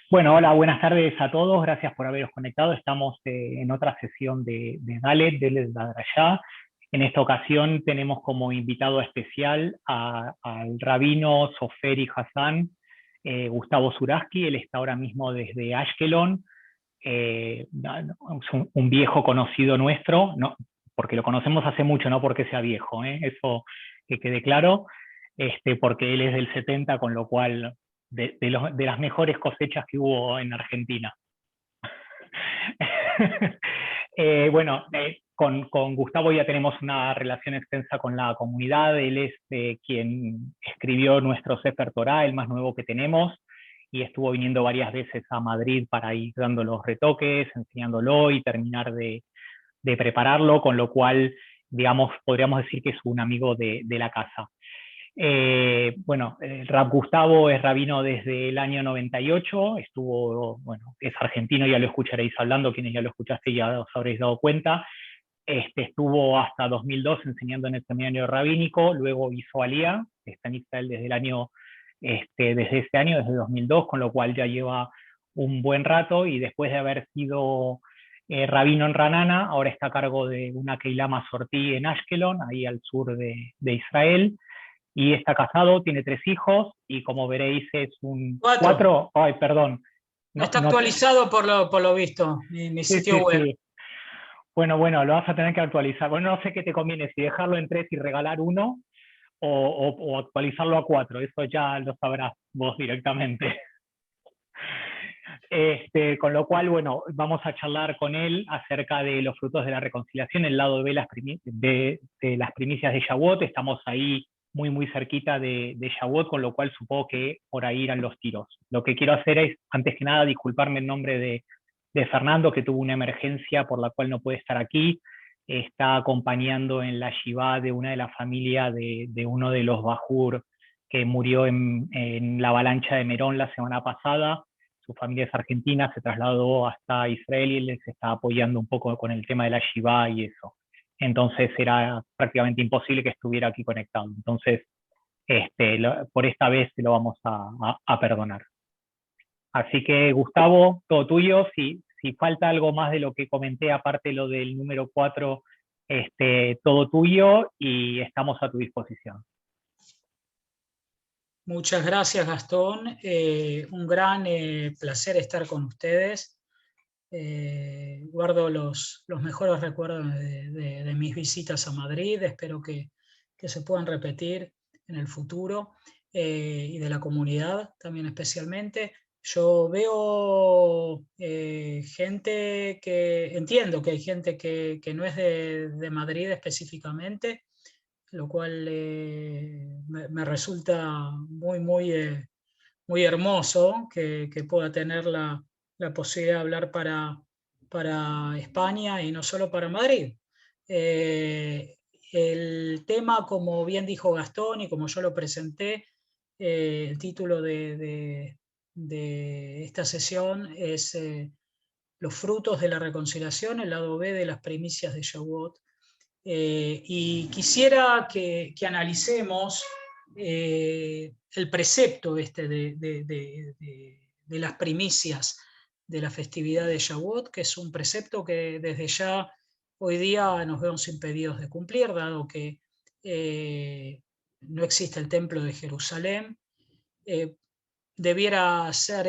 Bueno, hola, buenas tardes a todos. Gracias por haberos conectado. Estamos en otra sesión de Dalet Dadrayá. En esta ocasión tenemos como invitado especial al rabino Soferi Hassan, Gustavo Zuraski. Él está ahora mismo desde Ashkelon. Es un viejo conocido nuestro, no, porque lo conocemos hace mucho, no porque sea viejo, eso que quede claro, porque él es del 70, con lo cual de las mejores cosechas que hubo en Argentina. Bueno, con Gustavo ya tenemos una relación extensa con la comunidad. Él es quien escribió nuestro Sefer Torah, el más nuevo que tenemos, y estuvo viniendo varias veces a Madrid para ir dando los retoques, enseñándolo y terminar de prepararlo, con lo cual, digamos, podríamos decir que es un amigo de la casa. Bueno, el Rab Gustavo es rabino desde el año 98, estuvo, bueno, es argentino, ya lo escucharéis hablando, quienes ya lo escuchaste ya os habréis dado cuenta. Estuvo hasta 2002 enseñando en el seminario rabínico, luego hizo Alía, está en Israel desde el año, desde ese año, desde 2002, con lo cual ya lleva un buen rato, y después de haber sido rabino en Ranana, ahora está a cargo de una Keilah Masortí en Ashkelon, ahí al sur de Israel, y está casado, tiene 3 hijos, y como veréis es un Cuatro. cuatro, ay, perdón, No no, está no, actualizado por lo visto, mi sí, sitio sí, web. sí. Bueno, lo vas a tener que actualizar. Bueno, no sé qué te conviene, si dejarlo en 3 y regalar uno, o actualizarlo a 4, eso ya lo sabrás vos directamente. Con lo cual, bueno, vamos a charlar con él acerca de los frutos de la reconciliación, el lado de de las primicias de Shavuot. Estamos ahí muy cerquita de Shavuot, con lo cual supongo que por ahí irán los tiros. Lo que quiero hacer es, antes que nada, disculparme en nombre de Fernando, que tuvo una emergencia por la cual no puede estar aquí. Está acompañando en la Shivá de una de las familias de uno de los Bajur que murió en la avalancha de Merón la semana pasada. Su familia es argentina, se trasladó hasta Israel y les está apoyando un poco con el tema de la Shivá y eso. Entonces era prácticamente imposible que estuviera aquí conectado. Entonces, por esta vez lo vamos a perdonar. Así que, Gustavo, todo tuyo. Si falta algo más de lo que comenté, aparte lo del número 4, todo tuyo, y estamos a tu disposición. Muchas gracias, Gastón. Un gran placer estar con ustedes. Guardo los mejores recuerdos de mis visitas a Madrid. Espero que se puedan repetir en el futuro, y de la comunidad también especialmente. Yo veo gente que, entiendo que hay gente que no es de Madrid específicamente, lo cual me resulta muy hermoso que pueda tener la posibilidad de hablar para España y no solo para Madrid. El tema, como bien dijo Gastón y como yo lo presenté, el título de esta sesión es Los frutos de la reconciliación, el lado B de las primicias de Shavuot. Y quisiera que analicemos el precepto de las primicias de la festividad de Shavuot, que es un precepto que desde ya hoy día nos vemos impedidos de cumplir, dado que no existe el templo de Jerusalén. Debiera ser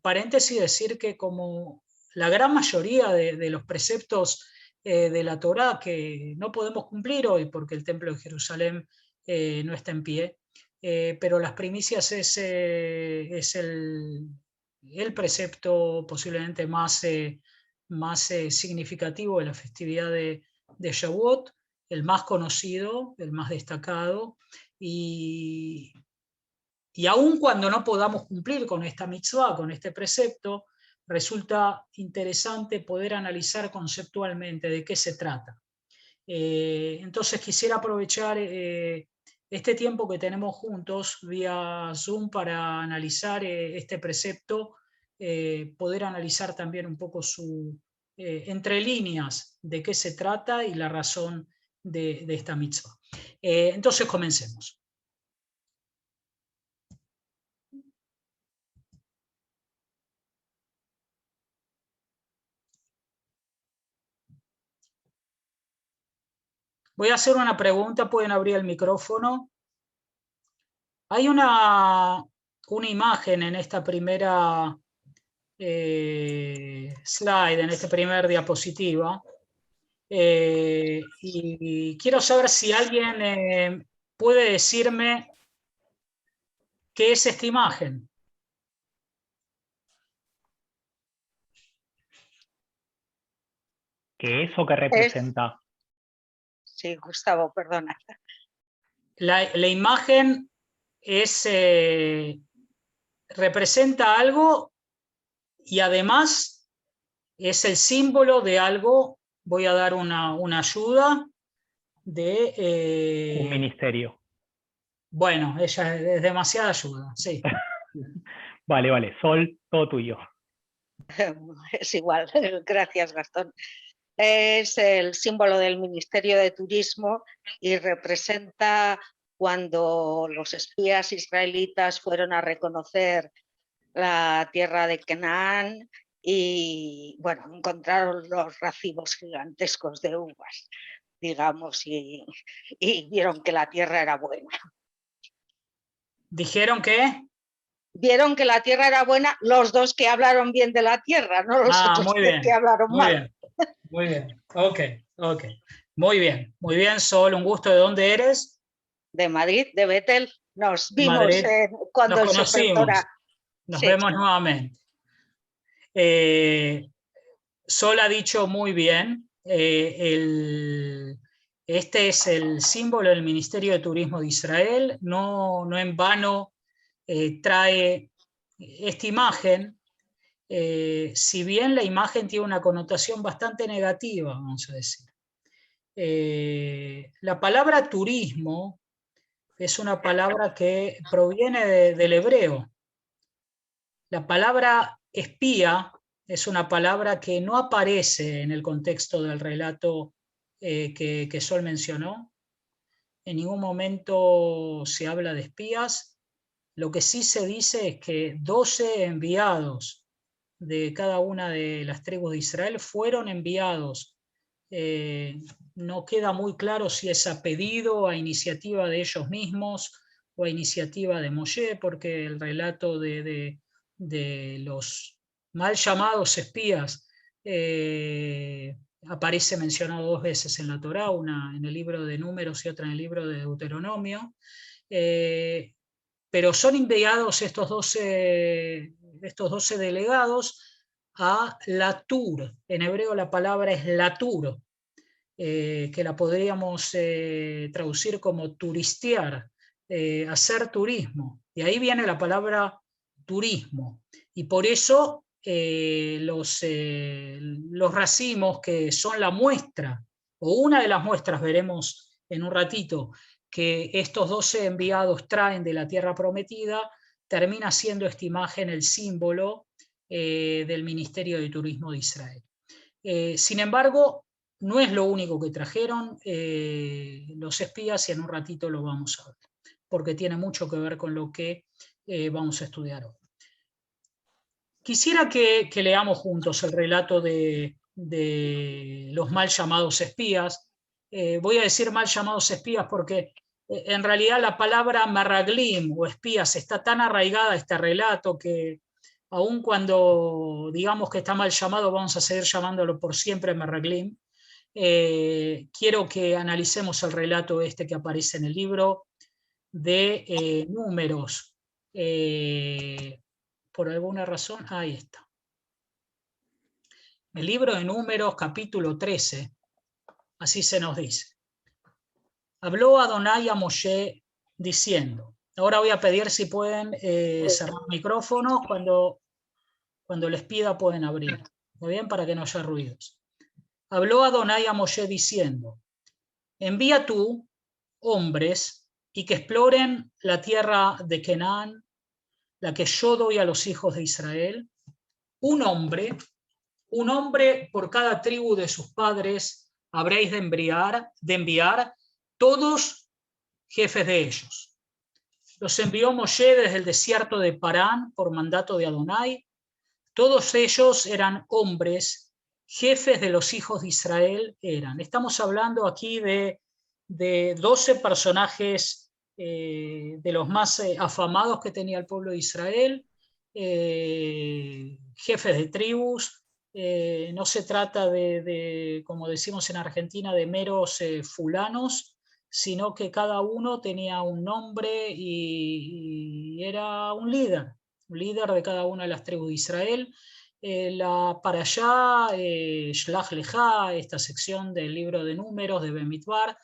paréntesis decir que como la gran mayoría de los preceptos de la Torá que no podemos cumplir hoy porque el templo de Jerusalén no está en pie, pero las primicias es el precepto posiblemente más significativo de la festividad de Shavuot, el más conocido, el más destacado, y aun cuando no podamos cumplir con esta mitzvah, con este precepto, resulta interesante poder analizar conceptualmente de qué se trata. Entonces quisiera aprovechar este tiempo que tenemos juntos vía Zoom para analizar este precepto, poder analizar también un poco entre líneas de qué se trata y la razón de esta mitzvah. Entonces comencemos. Voy a hacer una pregunta, pueden abrir el micrófono. Hay una imagen en esta primera slide, en esta primera diapositiva, y quiero saber si alguien puede decirme qué es esta imagen. ¿Qué es o qué representa? Sí, Gustavo, perdona. La imagen representa algo y además es el símbolo de algo. Voy a dar una ayuda de... Un ministerio. Bueno, ella es demasiada ayuda, sí. Vale, Sol, todo tuyo. Es igual, gracias Gastón. Es el símbolo del Ministerio de Turismo y representa cuando los espías israelitas fueron a reconocer la tierra de Canaán y bueno, encontraron los racimos gigantescos de uvas, digamos, y vieron que la tierra era buena. ¿Dijeron qué? Vieron que la tierra era buena los dos que hablaron bien de la tierra, no los otros muy bien, que hablaron muy mal. bien, muy bien. Ok. Muy bien, Sol, un gusto. ¿De dónde eres? De Madrid, de Betel. Nos vimos Madrid. cuando Nos conocimos. Nos vemos nuevamente. Sol ha dicho muy bien. Este es el símbolo del Ministerio de Turismo de Israel. No en vano trae esta imagen. Si bien la imagen tiene una connotación bastante negativa, vamos a decir. La palabra turismo es una palabra que proviene del hebreo. La palabra espía es una palabra que no aparece en el contexto del relato que Sol mencionó. En ningún momento se habla de espías. Lo que sí se dice es que 12 enviados de cada una de las tribus de Israel fueron enviados. No queda muy claro si es a pedido, a iniciativa de ellos mismos o a iniciativa de Moshe, porque el relato de los mal llamados espías aparece mencionado 2 veces en la Torá, una en el libro de Números y otra en el libro de Deuteronomio. Pero son enviados estos 12 delegados a Latur. En hebreo la palabra es Latur, que la podríamos traducir como turistear, hacer turismo. De ahí viene la palabra turismo. Y por eso los racimos, que son la muestra, o una de las muestras, veremos en un ratito, que estos 12 enviados traen de la tierra prometida, termina siendo esta imagen el símbolo del Ministerio de Turismo de Israel. Sin embargo, no es lo único que trajeron los espías, y en un ratito lo vamos a ver, porque tiene mucho que ver con lo que vamos a estudiar hoy. Quisiera que leamos juntos el relato de los mal llamados espías. Voy a decir mal llamados espías porque en realidad la palabra meraglim o espías está tan arraigada a este relato que aun cuando digamos que está mal llamado, vamos a seguir llamándolo por siempre meraglim. Quiero que analicemos el relato este que aparece en el libro de Números. Por alguna razón, ahí está. El libro de Números, capítulo 13, así se nos dice. Habló Adonai a Moshe diciendo, ahora voy a pedir si pueden cerrar micrófonos, cuando les pida pueden abrir, ¿muy bien? Para que no haya ruidos. Habló Adonai a Moshe diciendo, envía tú hombres y que exploren la tierra de Canaán, la que yo doy a los hijos de Israel, un hombre por cada tribu de sus padres habréis de enviar todos jefes de ellos. Los envió Moshe desde el desierto de Parán por mandato de Adonai. Todos ellos eran hombres, jefes de los hijos de Israel eran. Estamos hablando aquí de de 12 personajes de los más afamados que tenía el pueblo de Israel, jefes de tribus. No se trata como decimos en Argentina, de meros fulanos, sino que cada uno tenía un nombre y era un líder de cada una de las tribus de Israel. Para allá, Shlach Lecha, esta sección del libro de números de Bemidbar,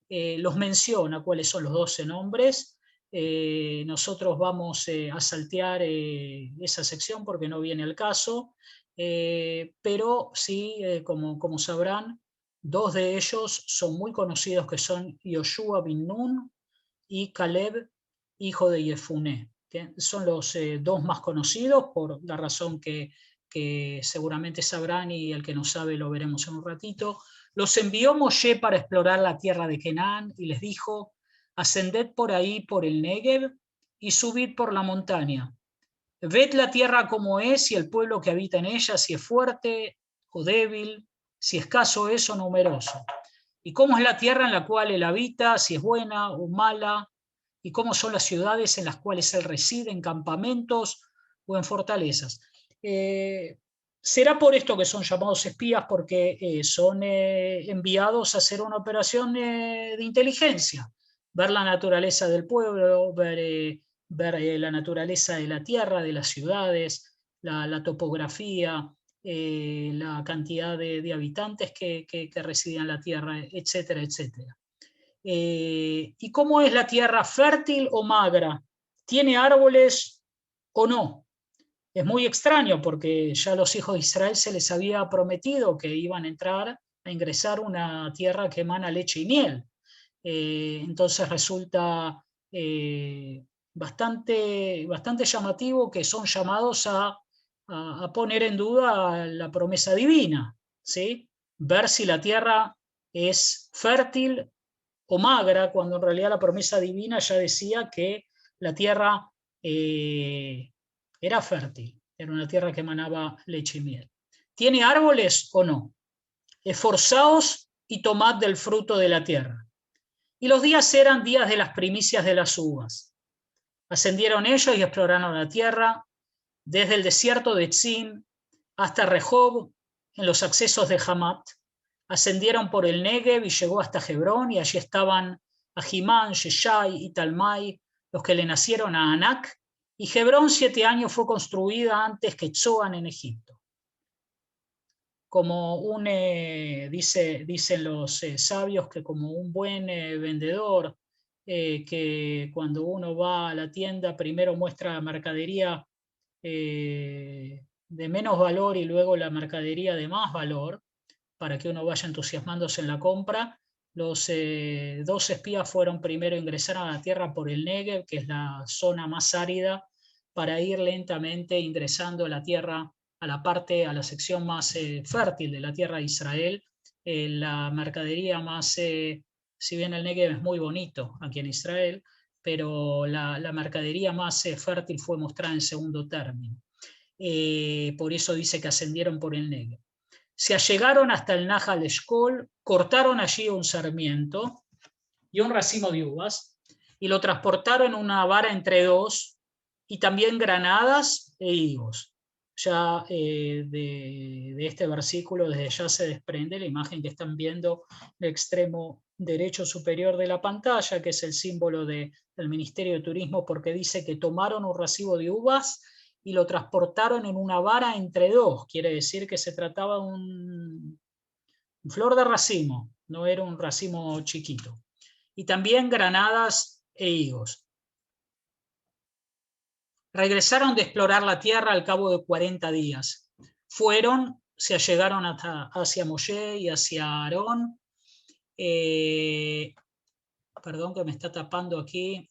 los menciona cuáles son los 12 nombres. Nosotros vamos a saltear esa sección porque no viene al caso, pero sí, como sabrán, 2 de ellos son muy conocidos, que son Yoshua bin Nun y Caleb, hijo de Yefuné. Son los 2 más conocidos por la razón que seguramente sabrán, y el que no sabe lo veremos en un ratito. Los envió Moshe para explorar la tierra de Canaán y les dijo: ascended por ahí, por el Negev, y subid por la montaña. Ved la tierra como es, y el pueblo que habita en ella, si es fuerte o débil, si escaso es o numeroso. Y cómo es la tierra en la cual él habita, si es buena o mala, y cómo son las ciudades en las cuales él reside, en campamentos o en fortalezas. Será por esto que son llamados espías, porque son enviados a hacer una operación de inteligencia, ver la naturaleza del pueblo, ver la naturaleza de la tierra, de las ciudades, la topografía, la cantidad de habitantes que residen en la tierra, etcétera, etcétera. ¿Y cómo es la tierra? ¿Fértil o magra? ¿Tiene árboles o no? Es muy extraño, porque ya a los hijos de Israel se les había prometido que iban a ingresar una tierra que emana leche y miel. Entonces resulta bastante llamativo que son llamados a poner en duda la promesa divina, ¿sí? Ver si la tierra es fértil o magra, cuando en realidad la promesa divina ya decía que la tierra era fértil, era una tierra que emanaba leche y miel. ¿Tiene árboles o no? Esforzaos y tomad del fruto de la tierra. Y los días eran días de las primicias de las uvas. Ascendieron ellos y exploraron la tierra, desde el desierto de Tzim hasta Rehob, en los accesos de Hamat. Ascendieron por el Negev y llegó hasta Hebrón, y allí estaban Ahimán, Sheshai y Talmai, los que le nacieron a Anac, y Hebrón 7 años fue construida antes que Zoan en Egipto. Como dicen los sabios, que como un buen vendedor, que cuando uno va a la tienda primero muestra mercadería de menos valor y luego la mercadería de más valor, para que uno vaya entusiasmándose en la compra. Los 2 espías fueron primero a ingresar a la tierra por el Negev, que es la zona más árida, para ir lentamente ingresando a la tierra, a la sección más fértil de la tierra de Israel. La mercadería más, si bien el Negev es muy bonito aquí en Israel, pero la mercadería más fértil fue mostrada en segundo término. Por eso dice que ascendieron por el Negev. Se allegaron hasta el Nahal Eshkol, cortaron allí un sarmiento y un racimo de uvas, y lo transportaron en una vara entre 2, y también granadas e higos. Ya de este versículo desde ya se desprende la imagen que están viendo en el extremo derecho superior de la pantalla, que es el símbolo del Ministerio de Turismo, porque dice que tomaron un racimo de uvas y lo transportaron en una vara entre 2. Quiere decir que se trataba de un flor de racimo, no era un racimo chiquito. Y también granadas e higos. Regresaron de explorar la tierra al cabo de 40 días. Se allegaron hacia Moshe y hacia Aarón. Perdón, que me está tapando aquí.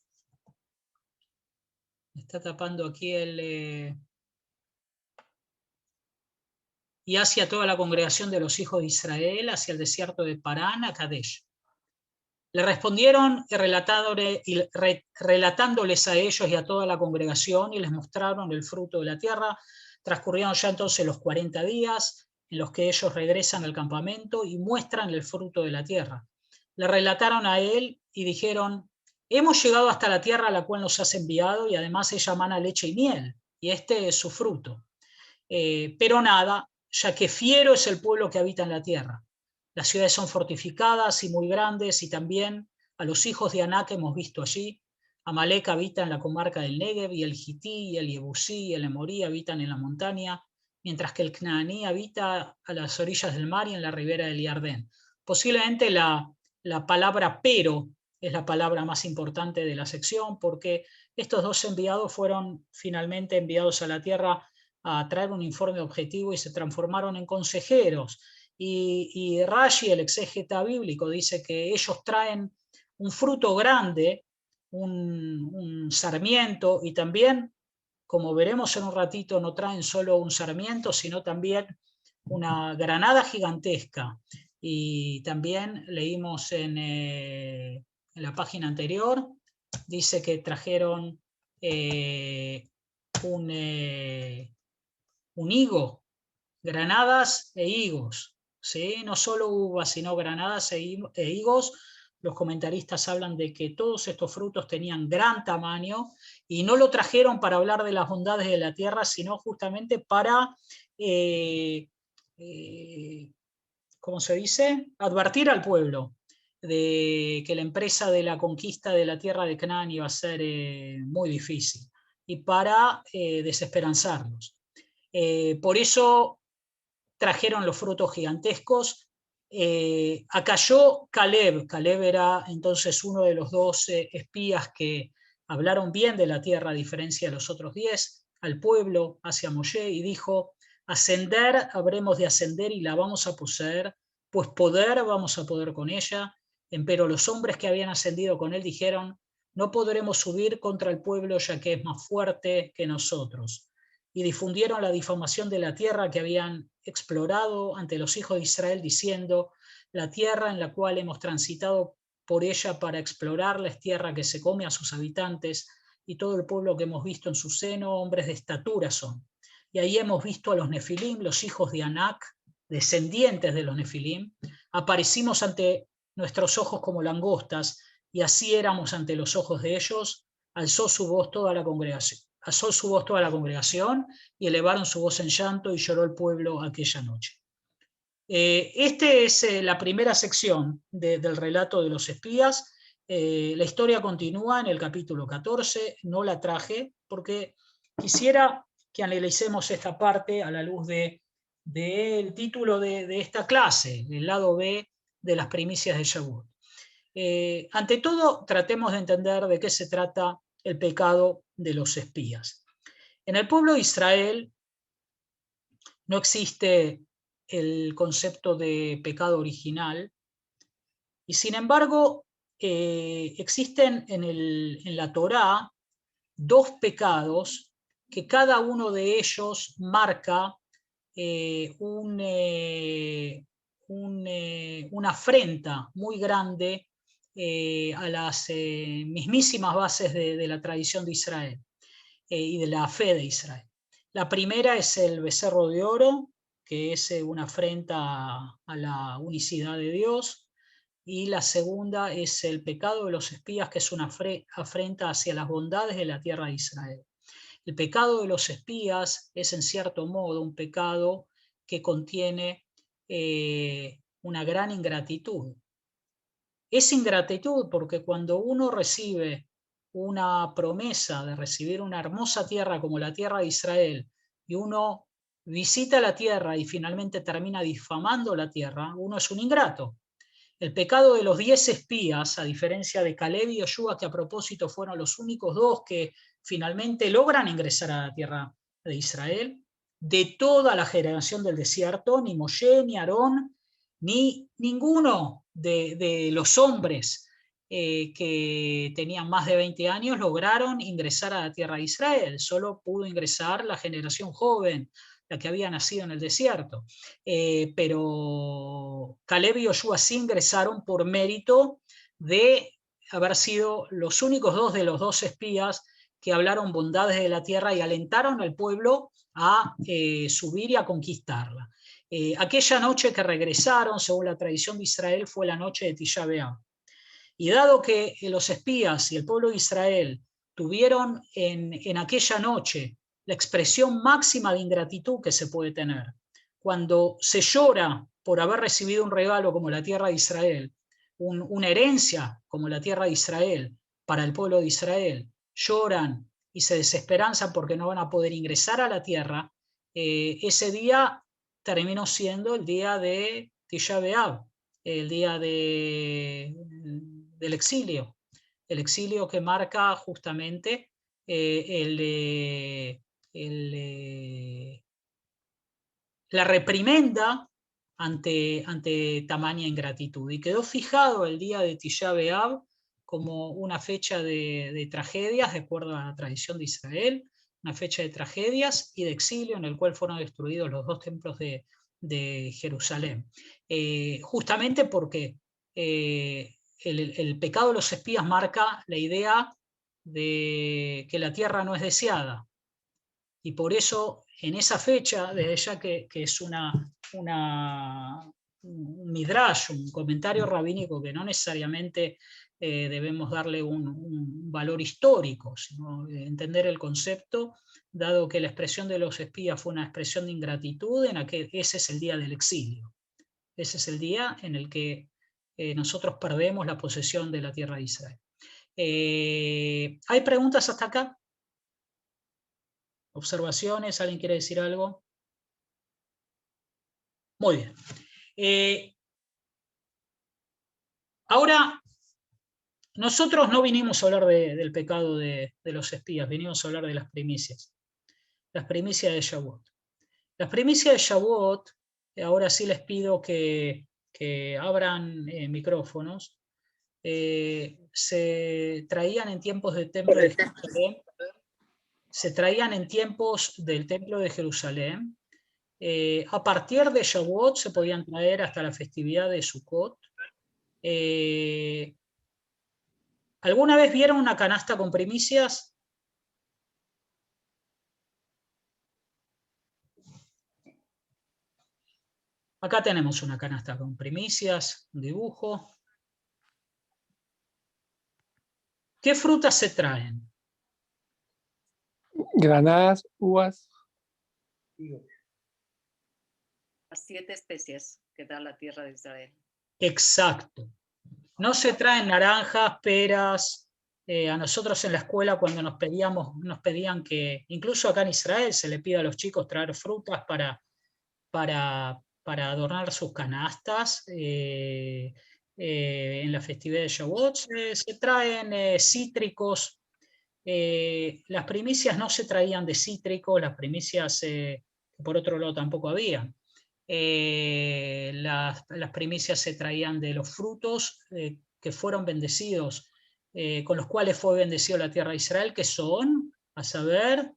Me está tapando aquí y hacia toda la congregación de los hijos de Israel, hacia el desierto de Parán, a Kadesh. Le respondieron relatándoles a ellos y a toda la congregación, y les mostraron el fruto de la tierra. Transcurrieron ya entonces los 40 días en los que ellos regresan al campamento y muestran el fruto de la tierra. le relataron a él y dijeron: hemos llegado hasta la tierra a la cual nos has enviado, y además ella mana leche y miel, y este es su fruto. Pero nada, ya que fiero es el pueblo que habita en la tierra. Las ciudades son fortificadas y muy grandes, y también a los hijos de Anak hemos visto allí. Amalek habita en la comarca del Negev, y el Hití, y el Yebusí, y el Emorí habitan en la montaña, mientras que el Cananí habita a las orillas del mar y en la ribera del Jardén. Posiblemente la palabra pero es la palabra más importante de la sección, porque estos dos enviados fueron finalmente enviados a la tierra a traer un informe objetivo y se transformaron en consejeros. Y Rashi, el exégeta bíblico, dice que ellos traen un fruto grande, un sarmiento, y también, como veremos en un ratito, no traen solo un sarmiento, sino también una granada gigantesca. Y también leímos en la página anterior, dice que trajeron un higo, granadas e higos, ¿sí? No solo uvas, sino granadas e higos. Los comentaristas hablan de que todos estos frutos tenían gran tamaño y no lo trajeron para hablar de las bondades de la tierra, sino justamente para, ¿cómo se dice?, advertir al pueblo de que la empresa de la conquista de la tierra de Canaán iba a ser muy difícil, y para desesperanzarlos. Por eso trajeron los frutos gigantescos. Acalló Caleb. Caleb era entonces uno de los 12 espías que hablaron bien de la tierra, a diferencia de los otros 10, al pueblo hacia Moshe, y dijo: ascender, habremos de ascender y la vamos a poseer, pues poder vamos a poder con ella. Empero los hombres que habían ascendido con él dijeron: no podremos subir contra el pueblo, ya que es más fuerte que nosotros. Y difundieron la difamación de la tierra que habían explorado ante los hijos de Israel, diciendo: la tierra en la cual hemos transitado por ella para explorarla es tierra que se come a sus habitantes, y todo el pueblo que hemos visto en su seno, hombres de estatura son. Y ahí hemos visto a los Nefilim, los hijos de Anak, descendientes de los Nefilim. Aparecimos ante nuestros ojos como langostas, y así éramos ante los ojos de ellos. Alzó su voz toda la congregación. Alzó su voz toda la congregación y elevaron su voz en llanto, y lloró el pueblo aquella noche. Esta es la primera sección del relato de los espías. La historia continúa en el capítulo 14. No la traje porque quisiera que analicemos esta parte a la luz del título de esta clase, el lado B de las primicias de Shavuot. Ante todo, tratemos de entender de qué se trata el pecado de los espías. En el pueblo de Israel no existe el concepto de pecado original, y sin embargo existen en la Torá 2 pecados que cada uno de ellos marca una afrenta muy grande a las mismísimas bases de la tradición de Israel y de la fe de Israel. La primera es el becerro de oro, que es una afrenta a la unicidad de Dios, y la segunda es el pecado de los espías, que es una afrenta hacia las bondades de la tierra de Israel. El pecado de los espías es en cierto modo un pecado que contiene una gran ingratitud. Es ingratitud porque cuando uno recibe una promesa de recibir una hermosa tierra como la tierra de Israel, y uno visita la tierra y finalmente termina difamando la tierra, uno es un ingrato. El pecado de los 10 espías, a diferencia de Caleb y Yoshua, que a propósito fueron los únicos 2 que finalmente logran ingresar a la tierra de Israel, de toda la generación del desierto, ni Moshe, ni Aarón, ni ninguno de los hombres que tenían más de 20 años lograron ingresar a la tierra de Israel. Solo pudo ingresar la generación joven, la que había nacido en el desierto. Pero Caleb y Yoshua sí ingresaron por mérito de haber sido los únicos 2 de los 2 espías que hablaron bondades de la tierra y alentaron al pueblo a subir y a conquistarla. Aquella noche que regresaron, según la tradición de Israel, fue la noche de Tisha B'Av. Y dado que los espías y el pueblo de Israel tuvieron en aquella noche la expresión máxima de ingratitud que se puede tener, cuando se llora por haber recibido un regalo como la tierra de Israel, una herencia como la tierra de Israel para el pueblo de Israel, lloran y se desesperanzan porque no van a poder ingresar a la tierra, ese día terminó siendo el día de Tisha B'Av, el día del exilio, el exilio que marca justamente la reprimenda ante tamaña ingratitud. Y quedó fijado el día de Tisha B'Av como una fecha de tragedias, de acuerdo a la tradición de Israel, una fecha de tragedias y de exilio en el cual fueron destruidos los 2 templos de Jerusalén. Justamente porque el pecado de los espías marca la idea de que la tierra no es deseada. Y por eso, en esa fecha, desde ya que es un midrash, un comentario rabínico que no necesariamente debemos darle un valor histórico, sino entender el concepto, dado que la expresión de los espías fue una expresión de ingratitud, en aquel, ese es el día del exilio. Ese es el día en el que nosotros perdemos la posesión de la tierra de Israel. ¿Hay preguntas hasta acá? ¿Observaciones? ¿Alguien quiere decir algo? Muy bien. Ahora, nosotros no vinimos a hablar del pecado de los espías, vinimos a hablar de las primicias de Shavuot. Las primicias de Shavuot, ahora sí les pido que abran micrófonos, se traían en tiempos del templo de Jerusalén, a partir de Shavuot se podían traer hasta la festividad de Sukkot. ¿Alguna vez vieron una canasta con primicias? Acá tenemos una canasta con primicias, un dibujo. ¿Qué frutas se traen? Granadas, uvas. Las 7 especies que da la tierra de Israel. Exacto. No se traen naranjas, peras. A nosotros en la escuela cuando nos pedían que, incluso acá en Israel, se le pide a los chicos traer frutas para adornar sus canastas. En la festividad de Shavuot se traen cítricos. Las primicias no se traían de cítricos, las primicias por otro lado tampoco había. Las primicias se traían de los frutos que fueron bendecidos, con los cuales fue bendecido la tierra de Israel, que son, a saber,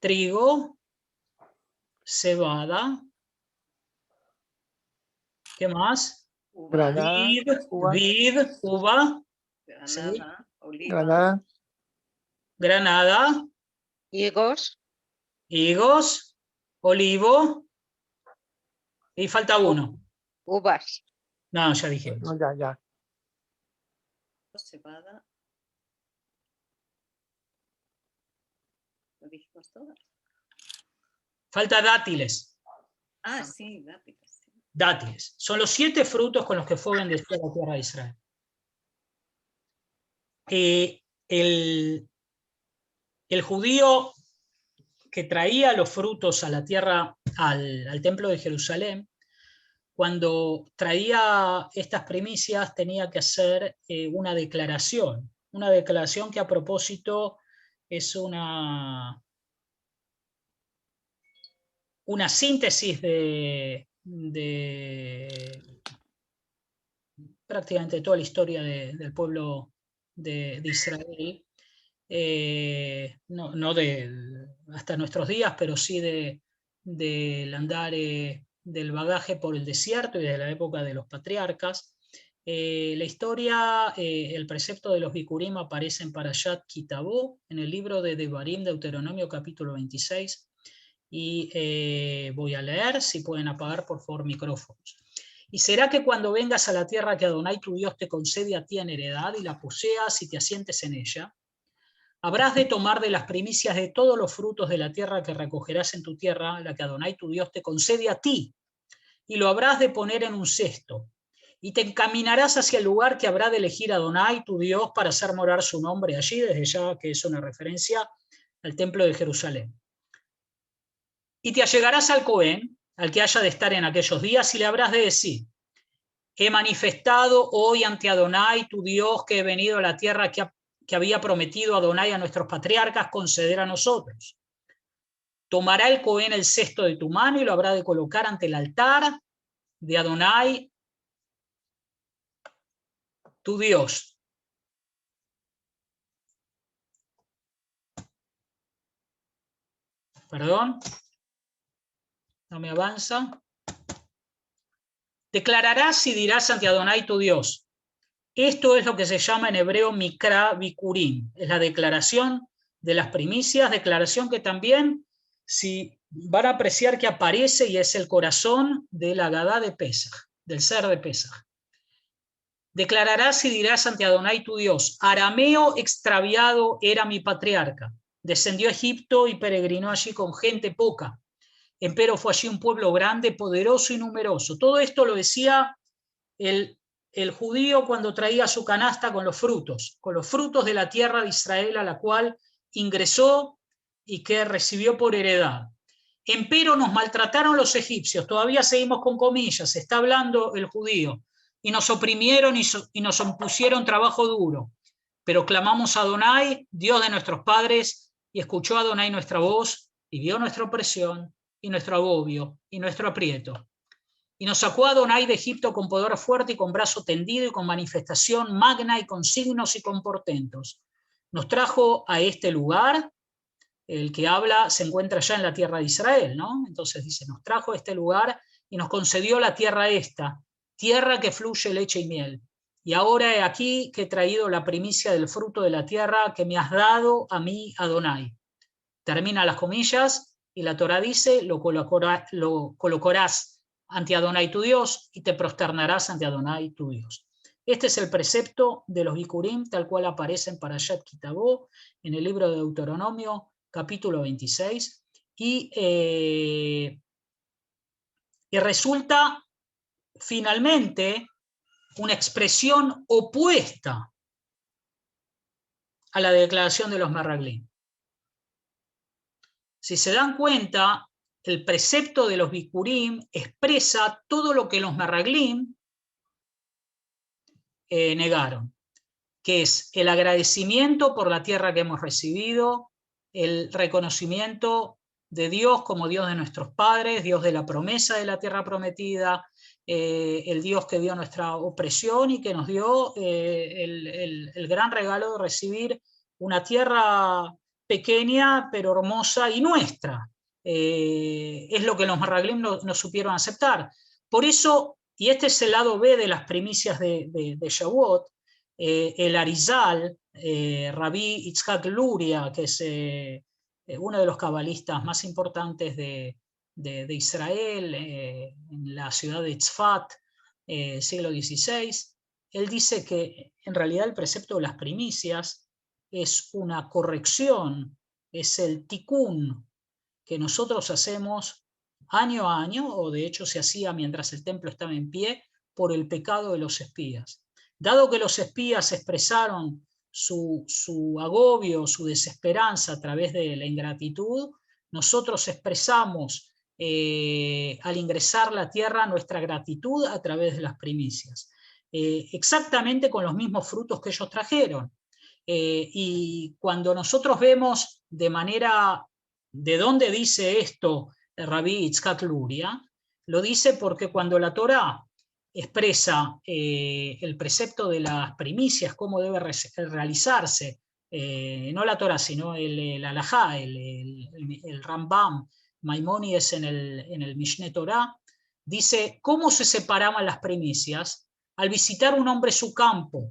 trigo, cebada, ¿qué más? Granada, Vid, uva, Granada, sí. oliva. Granada, Higos, olivo, y falta uno. uvas. No, ya dije. No, ya. Cebada. ¿Lo dijimos todas? Falta dátiles. Ah, sí, dátiles. Dátiles. Son los 7 frutos con los que fue bendecida la tierra de Israel. El judío que traía los frutos a la tierra, al templo de Jerusalén, cuando traía estas primicias tenía que hacer una declaración que a propósito es una síntesis de prácticamente toda la historia del pueblo de Israel, no hasta nuestros días, pero sí del andar del bagaje por el desierto y de la época de los patriarcas. La historia, el precepto de los Bikurim aparece en Parashat Kitabó, en el libro de Devarim, Deuteronomio capítulo 26, y voy a leer, si pueden apagar por favor micrófonos. Y será que cuando vengas a la tierra que Adonai tu Dios te concede a ti en heredad y la poseas y te asientes en ella, habrás de tomar de las primicias de todos los frutos de la tierra que recogerás en tu tierra, la que Adonai tu Dios te concede a ti, y lo habrás de poner en un cesto. Y te encaminarás hacia el lugar que habrá de elegir Adonai tu Dios para hacer morar su nombre allí, desde ya que es una referencia al templo de Jerusalén. Y te allegarás al Cohen, al que haya de estar en aquellos días, y le habrás de decir: he manifestado hoy ante Adonai tu Dios que he venido a la tierra que había prometido Adonai a nuestros patriarcas conceder a nosotros. Tomará el Cohen el cesto de tu mano y lo habrá de colocar ante el altar de Adonai tu Dios. Perdón, no me avanza. Declararás y dirás ante Adonai tu Dios: esto es lo que se llama en hebreo Mikra Bikurim, es la declaración de las primicias, declaración que también, si van a apreciar, que aparece y es el corazón de la Agadá de Pesaj, del ser de Pesaj. Declararás y dirás ante Adonai tu Dios: arameo extraviado era mi patriarca, descendió a Egipto y peregrinó allí con gente poca, empero fue allí un pueblo grande, poderoso y numeroso. Todo esto lo decía el judío cuando traía su canasta con los frutos de la tierra de Israel a la cual ingresó y que recibió por heredad. Empero nos maltrataron los egipcios, todavía seguimos con comillas, está hablando el judío, y nos oprimieron y nos impusieron trabajo duro. Pero clamamos a Adonai, Dios de nuestros padres, y escuchó a Adonai nuestra voz, y vio nuestra opresión, y nuestro agobio, y nuestro aprieto. Y nos sacó a Adonai de Egipto con poder fuerte y con brazo tendido y con manifestación magna y con signos y con portentos. Nos trajo a este lugar, el que habla se encuentra ya en la tierra de Israel, ¿no? Entonces dice, nos trajo a este lugar y nos concedió la tierra esta, tierra que fluye leche y miel. Y ahora he aquí que he traído la primicia del fruto de la tierra que me has dado a mí, Adonai. Termina las comillas y la Torá dice, lo colocarás ante Adonai tu Dios y te prosternarás ante Adonai tu Dios. Este es el precepto de los Bikurim, tal cual aparece en Parashat Kitabó, en el libro de Deuteronomio, capítulo 26, y resulta finalmente una expresión opuesta a la declaración de los Meraglim. Si se dan cuenta, el precepto de los Bikurim expresa todo lo que los Meraglim negaron, que es el agradecimiento por la tierra que hemos recibido, el reconocimiento de Dios como Dios de nuestros padres, Dios de la promesa de la tierra prometida, el Dios que dio nuestra opresión y que nos dio el gran regalo de recibir una tierra pequeña pero hermosa y nuestra. Es lo que los Meraglim no supieron aceptar. Por eso, y este es el lado B de las primicias de Shavuot, el Arizal, Rabbi Yitzhak Luria, que es uno de los cabalistas más importantes de Israel, en la ciudad de Tzfat, siglo XVI, él dice que en realidad el precepto de las primicias es una corrección, es el tikkun que nosotros hacemos año a año, o de hecho se hacía mientras el templo estaba en pie, por el pecado de los espías. Dado que los espías expresaron su agobio, su desesperanza a través de la ingratitud, nosotros expresamos al ingresar la tierra nuestra gratitud a través de las primicias. Exactamente con los mismos frutos que ellos trajeron. Y cuando nosotros vemos de dónde dice esto Rabbi Yitzhak Luria, lo dice porque cuando la Torá expresa el precepto de las primicias, cómo debe realizarse, no la Torá, sino el Alajá, el Rambam, Maimónides en el Mishneh Torá, dice cómo se separaban las primicias al visitar un hombre su campo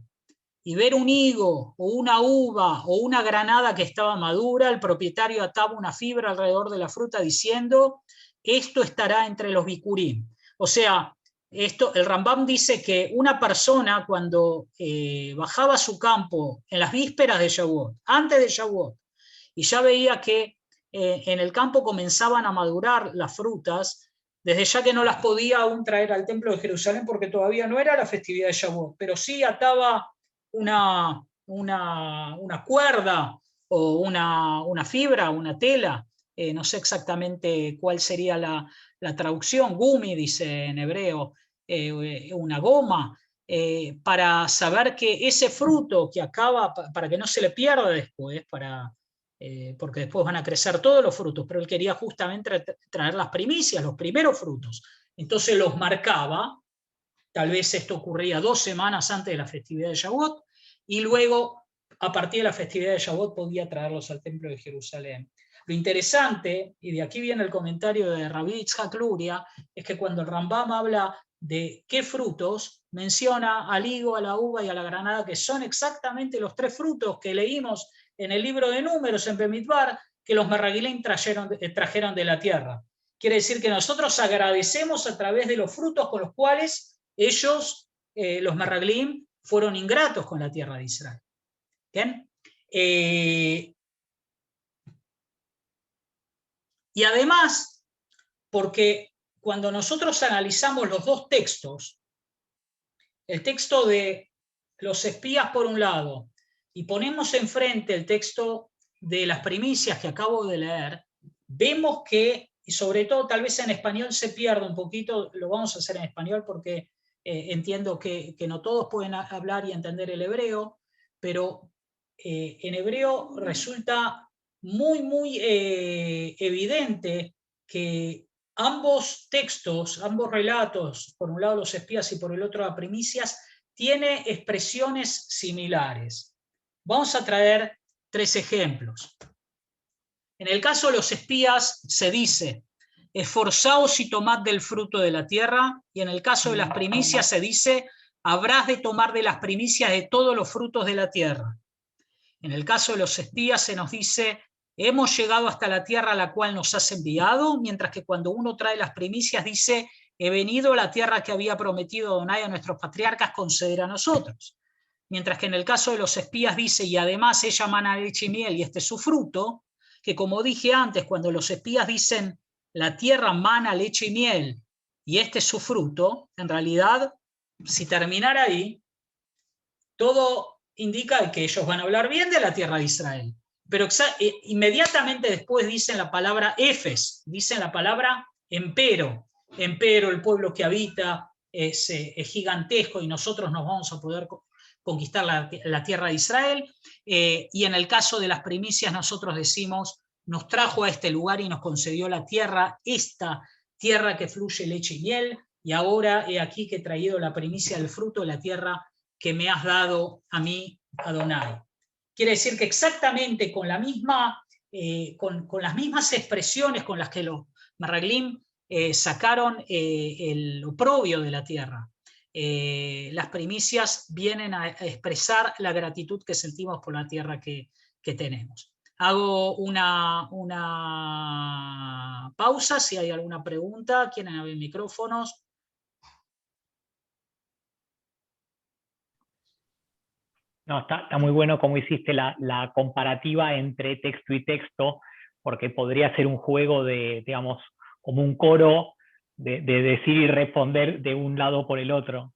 y ver un higo o una uva o una granada que estaba madura, el propietario ataba una fibra alrededor de la fruta diciendo, esto estará entre los Bikurim. O sea, el Rambam dice que una persona cuando bajaba a su campo en las vísperas de Shavuot, antes de Shavuot, y ya veía que en el campo comenzaban a madurar las frutas, desde ya que no las podía aún traer al templo de Jerusalén porque todavía no era la festividad de Shavuot, pero sí ataba una cuerda o una fibra, una tela, no sé exactamente cuál sería la traducción, gumi dice en hebreo, una goma, para saber que ese fruto que acaba, para que no se le pierda después, porque después van a crecer todos los frutos, pero él quería justamente traer las primicias, los primeros frutos. Entonces los marcaba, tal vez esto ocurría 2 semanas antes de la festividad de Shavuot, y luego, a partir de la festividad de Shavuot, podía traerlos al templo de Jerusalén. Lo interesante, y de aquí viene el comentario de Rabbi Yitzhak Luria, es que cuando el Rambam habla de qué frutos, menciona al higo, a la uva y a la granada, que son exactamente los 3 frutos que leímos en el libro de Números, en Bemidbar, que los Merragilim trajeron de la tierra. Quiere decir que nosotros agradecemos a través de los frutos con los cuales ellos, los Merragilim, fueron ingratos con la tierra de Israel. ¿Bien? Y además, porque cuando nosotros analizamos los 2 textos, el texto de los espías por un lado, y ponemos enfrente el texto de las primicias que acabo de leer, vemos que, y sobre todo tal vez en español se pierde un poquito, lo vamos a hacer en español porque entiendo que no todos pueden hablar y entender el hebreo, pero en hebreo resulta muy evidente que ambos textos, ambos relatos, por un lado los espías y por el otro las primicias, tiene expresiones similares. Vamos a traer 3 ejemplos. En el caso de los espías se dice, esforzaos y tomad del fruto de la tierra, y en el caso de las primicias se dice, habrás de tomar de las primicias de todos los frutos de la tierra. En el caso de los espías se nos dice, hemos llegado hasta la tierra a la cual nos has enviado, mientras que cuando uno trae las primicias dice, he venido a la tierra que había prometido Adonai a nuestros patriarcas conceder a nosotros. Mientras que en el caso de los espías dice, y además ella mana leche y miel, y este es su fruto, que como dije antes, cuando los espías dicen, la tierra mana leche y miel, y este es su fruto, en realidad, si terminara ahí, todo indica que ellos van a hablar bien de la tierra de Israel. Pero inmediatamente después dicen la palabra Efes, dicen la palabra empero. Empero, el pueblo que habita, es gigantesco y nosotros nos vamos a poder conquistar la tierra de Israel. Y en el caso de las primicias nosotros decimos, nos trajo a este lugar y nos concedió la tierra, esta tierra que fluye leche y miel, y ahora he aquí que he traído la primicia del fruto de la tierra que me has dado a mí, Adonai. Quiere decir que exactamente con las mismas expresiones con las que los Merragilim sacaron el oprobio de la tierra, las primicias vienen a expresar la gratitud que sentimos por la tierra que tenemos. Hago una pausa, si hay alguna pregunta, ¿quieren abrir micrófonos? No, está muy bueno como hiciste la comparativa entre texto y texto, porque podría ser un juego de, digamos, como un coro de decir y responder de un lado por el otro.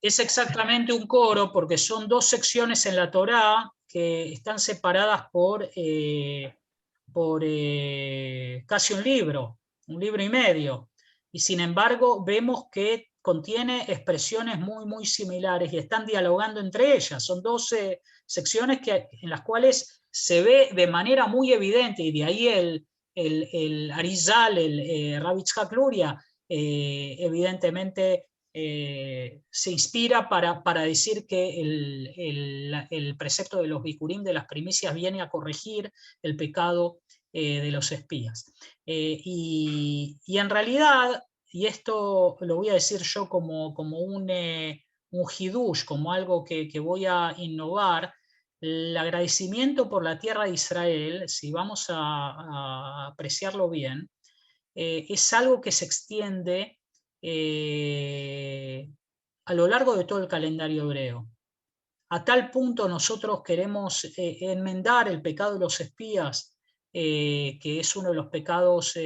Es exactamente un coro, porque son 2 secciones en la Torá que están separadas por casi un libro y medio. Y sin embargo vemos que contiene expresiones muy similares y están dialogando entre ellas. Son 12 secciones en las cuales se ve de manera muy evidente, y de ahí el Arizal, el Rabbi Yitzhak Luria, evidentemente se inspira para decir que el precepto de los bikurim, de las primicias, viene a corregir el pecado de los espías. Y en realidad, y esto lo voy a decir yo como un hidush, como algo que voy a innovar, el agradecimiento por la tierra de Israel, si vamos a apreciarlo bien, es algo que se extiende a lo largo de todo el calendario hebreo. A tal punto nosotros queremos enmendar el pecado de los espías, que es uno de los pecados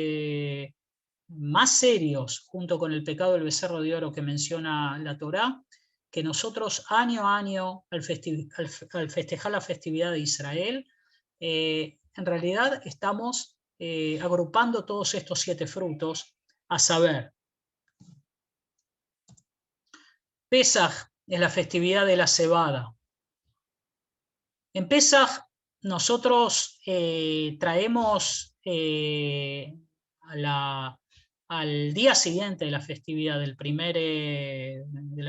más serios, junto con el pecado del becerro de oro que menciona la Torá, que nosotros año a año, al festejar la festividad de Israel, en realidad estamos agrupando todos estos 7 frutos, a saber, Pesaj es la festividad de la cebada. En Pesaj nosotros traemos al día siguiente de la festividad de la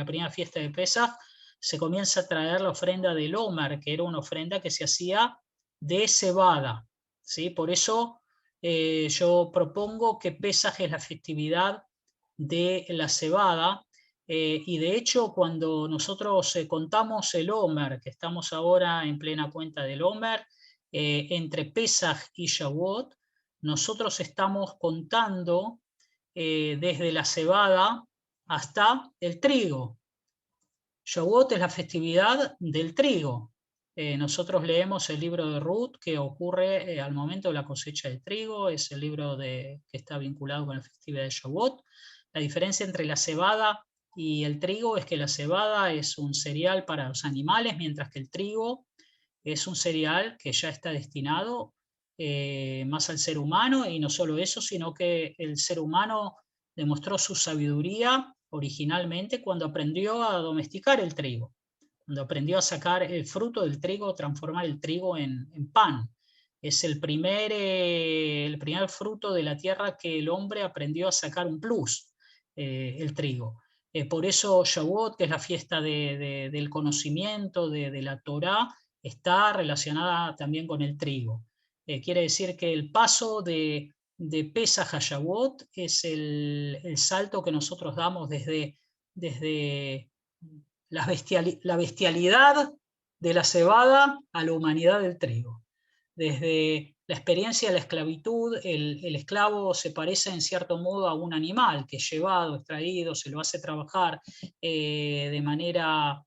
primera fiesta de Pesaj, se comienza a traer la ofrenda del Omer, que era una ofrenda que se hacía de cebada, ¿sí? Por eso yo propongo que Pesaj es la festividad de la cebada, y de hecho cuando nosotros contamos el Omer, que estamos ahora en plena cuenta del Omer, entre Pesaj y Shavuot, nosotros estamos contando desde la cebada hasta el trigo. Shavuot es la festividad del trigo. Nosotros leemos el libro de Ruth, que ocurre al momento de la cosecha de trigo, es el libro que está vinculado con la festividad de Shavuot. La diferencia entre la cebada y el trigo es que la cebada es un cereal para los animales, mientras que el trigo es un cereal que ya está destinado más al ser humano, y no solo eso, sino que el ser humano demostró su sabiduría originalmente cuando aprendió a domesticar el trigo, cuando aprendió a sacar el fruto del trigo, transformar el trigo en pan. Es el primer fruto de la tierra que el hombre aprendió a sacar un plus, el trigo. Por eso Shavuot, que es la fiesta del conocimiento, de la Torá, está relacionada también con el trigo. Quiere decir que el paso de Pesaj a Shavuot es el salto que nosotros damos desde la bestialidad de la cebada a la humanidad del trigo. Desde la experiencia de la esclavitud, el esclavo se parece en cierto modo a un animal que es llevado, extraído, se lo hace trabajar de manera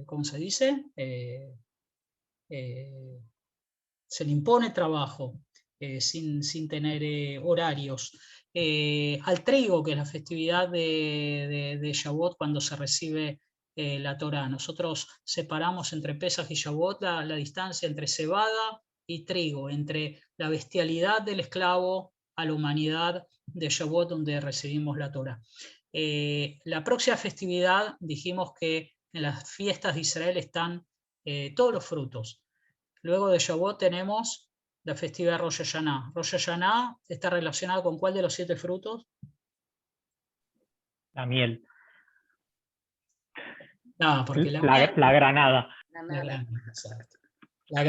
¿cómo se dice? Se le impone trabajo sin tener horarios. Al trigo, que es la festividad de Shavuot, cuando se recibe la Torá. Nosotros separamos entre Pesaj y Shavuot la distancia entre cebada y trigo, entre la bestialidad del esclavo a la humanidad de Shavuot, donde recibimos la Torá. La próxima festividad, dijimos que en las fiestas de Israel están todos los frutos. Luego de Shavuot tenemos la festividad de Rosh Hashanah. Rosh Hashanah está relacionado con ¿cuál de los 7 frutos? La miel. No, porque la granada. La